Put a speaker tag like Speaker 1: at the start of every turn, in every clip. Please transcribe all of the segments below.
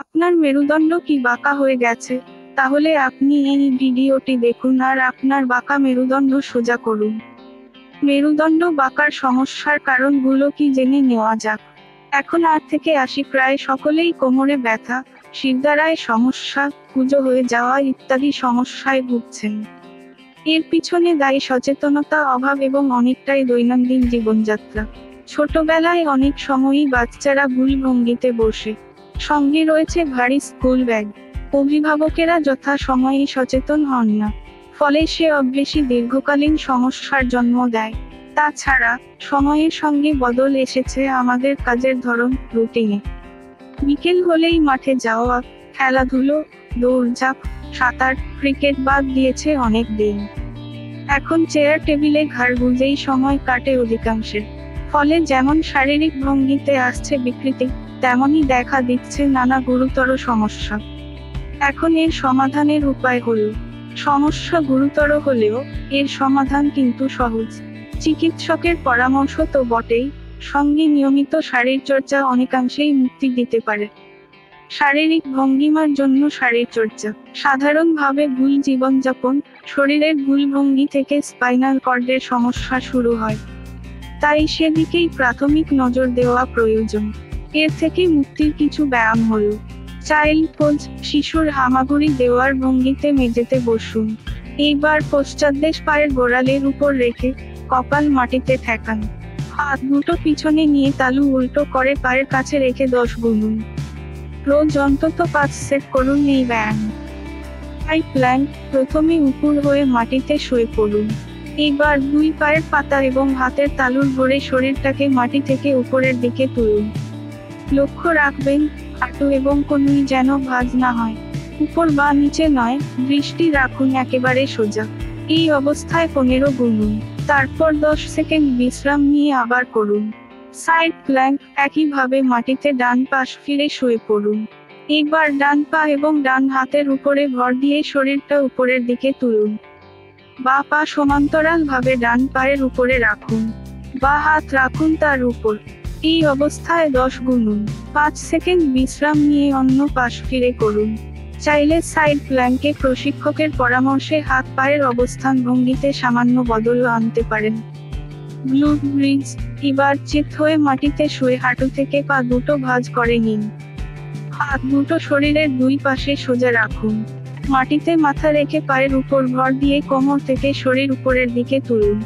Speaker 1: আপনার মেরুদণ্ড কি বাঁকা হয়ে গেছে? তাহলে আপনি এই ভিডিওটি দেখুন আর আপনার বাঁকা মেরুদণ্ড সোজা করুন। মেরুদণ্ড বাঁকার সমস্যার কারণগুলো কি জেনে নেওয়া যাক। এখন 8 থেকে 80 প্রায় সকলেই কোমরে ব্যথা, শিরদাঁড়ায় সমস্যা, কুঁজো হয়ে যাওয়া ইত্যাদি সমস্যায় ভুগছেন। এর পিছনে দায়ী সচেতনতা অভাব এবং অনেকটাই দৈনন্দিন জীবনযাত্রা। ছোটবেলায় অনেক সময়ই বাচ্চারা ভুল ভঙ্গিতে বসে। সঙ্গে রয়েছে ভারী স্কুল ব্যাগ। অভিভাবকেরা যথা সময়ে সচেতন হন না। ফলে সে অভ্যেসই দীর্ঘকালীন সমস্যার জন্ম দেয়। তাছাড়া সময়ের সঙ্গে বদল এসেছে আমাদের কাজের ধরন, রুটিনে। বিকেল হলেই মাঠে যাওয়া, খেলাধুলো, দৌড়ঝাঁপ, সাঁতার, ক্রিকেট বাদ দিয়েছে অনেক দিন। এখন চেয়ার টেবিলে ঘাড় গুঁজেই সময় কাটে অধিকাংশের। ফলে যেমন শারীরিক ভঙ্গিতে আসছে বিকৃতি, তেমনই দেখা দিচ্ছে নানা গুরুতর সমস্যা। এখন এর সমাধানের উপায় হলো, সমস্যা গুরুতর হলেও এর সমাধান কিন্তু সহজ। চিকিৎসকের পরামর্শ তো বটেই, সঙ্গে নিয়মিত শারীরচর্চা অনেকাংশেই মুক্তি দিতে পারে। শারীরিক ভঙ্গিমার জন্য শারীরচর্চা। সাধারণভাবে ভুল জীবনযাপন, শরীরের ভুল ভঙ্গি থেকে স্পাইনাল কর্ডের সমস্যা শুরু হয়। তাই সেদিকেই প্রাথমিক নজর দেওয়া প্রয়োজন। এর থেকে মুক্তির কিছু ব্যায়াম হলো, চাইল্ড পোজ, শিশুর হামাগুড়ি দেওয়ার ভঙ্গিতে মেঝেতে বসুন। এইবার পশ্চাৎদেশ পায়ের গোড়ালির উপর রেখে কপাল মাটিতে ঠেকান। হাত দুটো পিছনে নিয়ে তালু উল্টো করে পায়ের কাছে রেখে 10 গুনুন। রোজ অন্তত 5 সেট করুন এই ব্যায়াম। হাই প্ল্যাঙ্ক, প্রথমে উপুর হয়ে মাটিতে শুয়ে পড়ুন। এবার 2 পায়ের পাতা এবং হাতের তালুর ভরে শরীরটাকে মাটি থেকে উপরের দিকে তুলুন। লক্ষ্য রাখবেন, হাঁটু এবং কনুই যেন ভাঁজ না হয়। উপর বা নিচে নয়, দৃষ্টি রাখুন একেবারে সোজা। এই অবস্থায় 15 গুনুন। তারপর 10 সেকেন্ড বিশ্রাম নিয়ে আবার করুন। সাইড প্ল্যাঙ্ক, একইভাবে মাটিতে ডান পাশ ফিরে শুয়ে পড়ুন। এবার ডান পা এবং ডান হাতের উপরে ভর দিয়ে শরীরটা উপরের দিকে তুলুন। বা পা সমান্তরালভাবে ডান পায়ের উপরে রাখুন। বা হাত রাখুন তার উপর। এই অবস্থায় 10 গুনুন। 5 সেকেন্ড বিশ্রাম নিয়ে অন্য পাশ ফিরে করুন। চাইলে সাইড প্ল্যাঙ্কে প্রশিক্ষকের পরামর্শে হাত পায়ের অবস্থান ভঙ্গিতে সামান্য বদলও আনতে পারেন। গ্লুট ব্রিজ, এবার চিত হয়ে মাটিতে শুয়ে হাঁটু থেকে পা দুটো ভাঁজ করে নিন। হাত দুটো শরীরের 2 পাশে সোজা রাখুন। মাটিতে মাথা রেখে পায়ের উপর ভর দিয়ে কোমর থেকে শরীর উপরের দিকে তুলুন।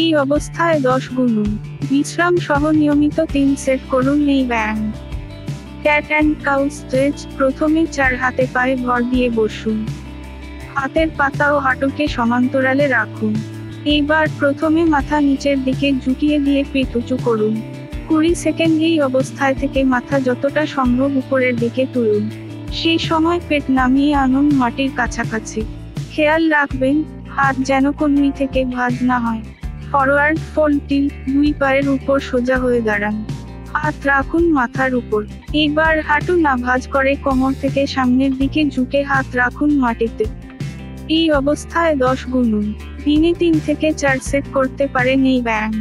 Speaker 1: এই অবস্থায় 10 গুনুন। বিশ্রাম সহ নিয়মিত 3 সেট করুন এই ব্যায়াম। ক্যাট অ্যান্ড কাউ স্ট্রেচ, প্রথমে 4 হাতে পায়ে ভর দিয়ে বসুন। হাতের পাতা ও হাঁটুকে সমান্তরালে রাখুন। এইবার প্রথমে মাথা নিচের দিকে ঝুঁকিয়ে দিয়ে পেট উঁচু করুন। 20 সেকেন্ড এই অবস্থায় থেকে মাথা যতটা সম্ভব উপরের দিকে তুলুন। সেই সময় পেট নামিয়ে আনুন মাটির কাছাকাছি। খেয়াল রাখবেন, হাত যেন কনুই থেকে ভাঁজ না হয়। ফরওয়ার্ড ফোল্ড টিল, 2 পায়ের উপর সোজা হয়ে দাঁড়ান। হাত রাখুন মাথার উপর। এবার হাঁটু না ভাঁজ করে কোমর থেকে সামনের দিকে ঝুঁকে হাত রাখুন মাটিতে। এই অবস্থায় 10 গুনুন। দিনে 3 থেকে 4 সেট করতে পারেন এই ব্যায়াম।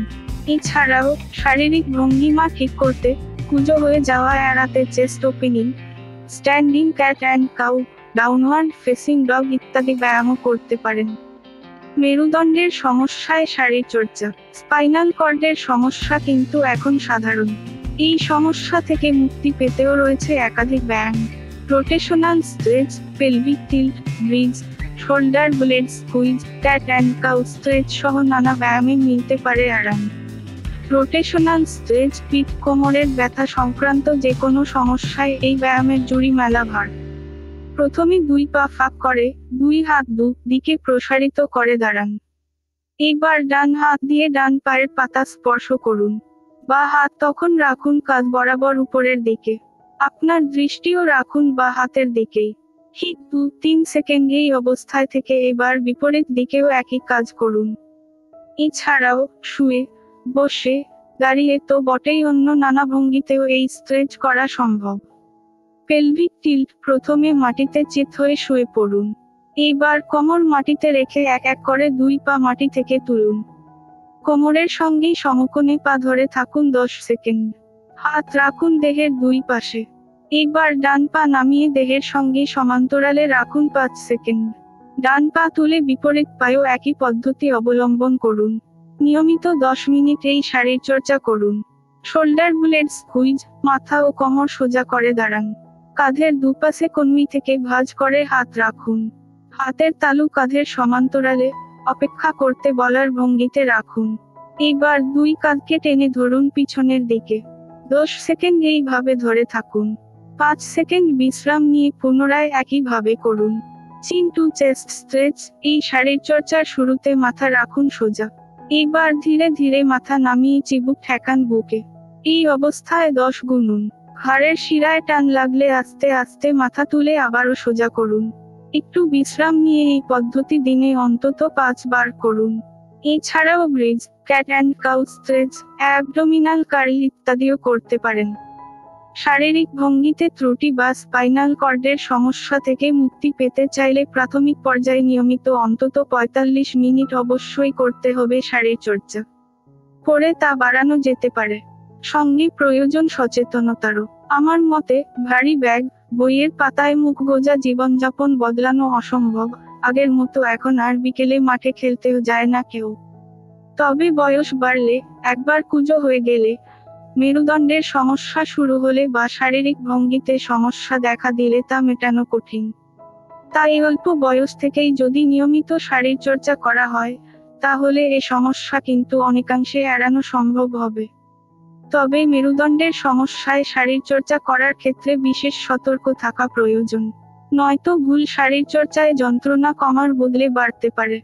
Speaker 1: এছাড়াও শারীরিক ভঙ্গিমা ঠিক করতে, কুঁজো হয়ে যাওয়া এড়াতে chest opening, standing cat and cow, downward facing dog ইত্যাদি ব্যায়ামও করতে পারেন। মেরুদণ্ডের সমস্যায় শারীরচর্চা। স্পাইনাল কর্ডের সমস্যা কিন্তু এখন সাধারণ। এই সমস্যা থেকে মুক্তি পেতেও রয়েছে একাধিক ব্যায়াম। Rotational stretch, pelvic tilt, bridge, shoulder blade squeeze, cat and cow stretch সহ নানা ব্যায়ামে মিলতে পারে আরাম। রোটেশনাল স্ট্রেচ, পিঠ কোমরের ব্যথা সংক্রান্ত যে কোনো সমস্যায় এই ব্যায়ামের জুড়ি মেলা ভার। প্রথমে 2 পা ফাঁক করে, 2 হাত দিকে প্রসারিত করে দাঁড়ান। এবার ডান হাত দিয়ে ডান পায়ের পাতা স্পর্শ করুন। বা হাত তখন রাখুন কাঁধ বরাবর উপরের দিকে। আপনার দৃষ্টিও রাখুন বা হাতের দিকেই। ঠিক 2-3 সেকেন্ড এই অবস্থায় থেকে এবার বিপরীত দিকেও একই কাজ করুন। এছাড়াও শুয়ে, বসে, দাঁড়িয়ে তো বটেই অন্য নানা ভঙ্গিতেও এই স্ট্রেচ করা সম্ভব। পেলভিক টিল্ট, প্রথমে মাটিতে চিত হয়ে শুয়ে পড়ুন। এইবার কোমর মাটিতে রেখে এক এক করে 2 পা মাটি থেকে তুলুন। কোমরের সঙ্গেই সমকোণে পা ধরে থাকুন 10 সেকেন্ড। হাত রাখুন দেহের 2 পাশে। এবার ডান পা নামিয়ে দেহের সঙ্গে সমান্তরালে রাখুন 5 সেকেন্ড। ডান পা তুলে বিপরীত পায়েও একই পদ্ধতি অবলম্বন করুন। নিয়মিত 10 মিনিট এই শারীরচর্চা করুন। শোল্ডার ব্লেড স্কুইজ, মাথা ও কোমর সোজা করে দাঁড়ান। কাঁধের দুপাশে কনুই থেকে ভাঁজ করে হাত রাখুন। হাতের তালু কাঁধের সমান্তরালে, অপেক্ষা করতে বলার ভঙ্গিতে রাখুন। এবার 2 কাঁধকে টেনে ধরুন পিছনের দিকে। 10 সেকেন্ড এইভাবে ধরে থাকুন। 5 সেকেন্ড বিশ্রাম নিয়ে পুনরায় একইভাবে করুন। চিন টু চেস্ট স্ট্রেচ, এই শারীরচর্চার শুরুতে মাথা রাখুন সোজা। এবার ধীরে ধীরে মাথা নামিয়ে চিবুক ঠেকান বুকে। এই অবস্থায় 10 গুনুন। ঘাড়ের শিরায় টান লাগলে আস্তে আস্তে মাথা তুলে আবারও সোজা করুন। একটু বিশ্রাম নিয়ে এই পদ্ধতি দিনে অন্তত 5 বার করুন। এছাড়াও bridge, cat and cow stretch, abdominal curl ইত্যাদিও করতে পারেন। শারীরিক ভঙ্গিতে ত্রুটি বা স্পাইনাল কর্ডের সমস্যা থেকে মুক্তি পেতে চাইলে প্রাথমিক পর্যায়ে নিয়মিত অন্তত 45 মিনিট অবশ্যই করতে হবে শারীরচর্চা। পরে তা বাড়ানো যেতে পারে। সঙ্গে প্রয়োজন সচেতনতারও। আমার মতে, ভারী ব্যাগ, বইয়ের পাতায় মুখ গোজা জীবনযাপন বদলানো অসম্ভব। আগের মতো এখন আর বিকেলে মাঠে খেলতেও যায় না কেউ। তবে বয়স বাড়লে, একবার কুঁজো হয়ে গেলে, মেরুদণ্ডের সমস্যা শুরু হলে বা শারীরিক ভঙ্গিতে সমস্যা দেখা দিলে তা মেটানো কঠিন। তাই অল্প বয়স থেকেই যদি নিয়মিত শারীরচর্চা করা হয়, তাহলে এ সমস্যা কিন্তু অনেকাংশে এড়ানো সম্ভব হবে। তবে মেরুদণ্ডের সমস্যায় শারীরচর্চা করার ক্ষেত্রে বিশেষ সতর্ক থাকা প্রয়োজন। নয়তো ভুল শারীরচর্চায় যন্ত্রণা কমার বদলে বাড়তে পারে।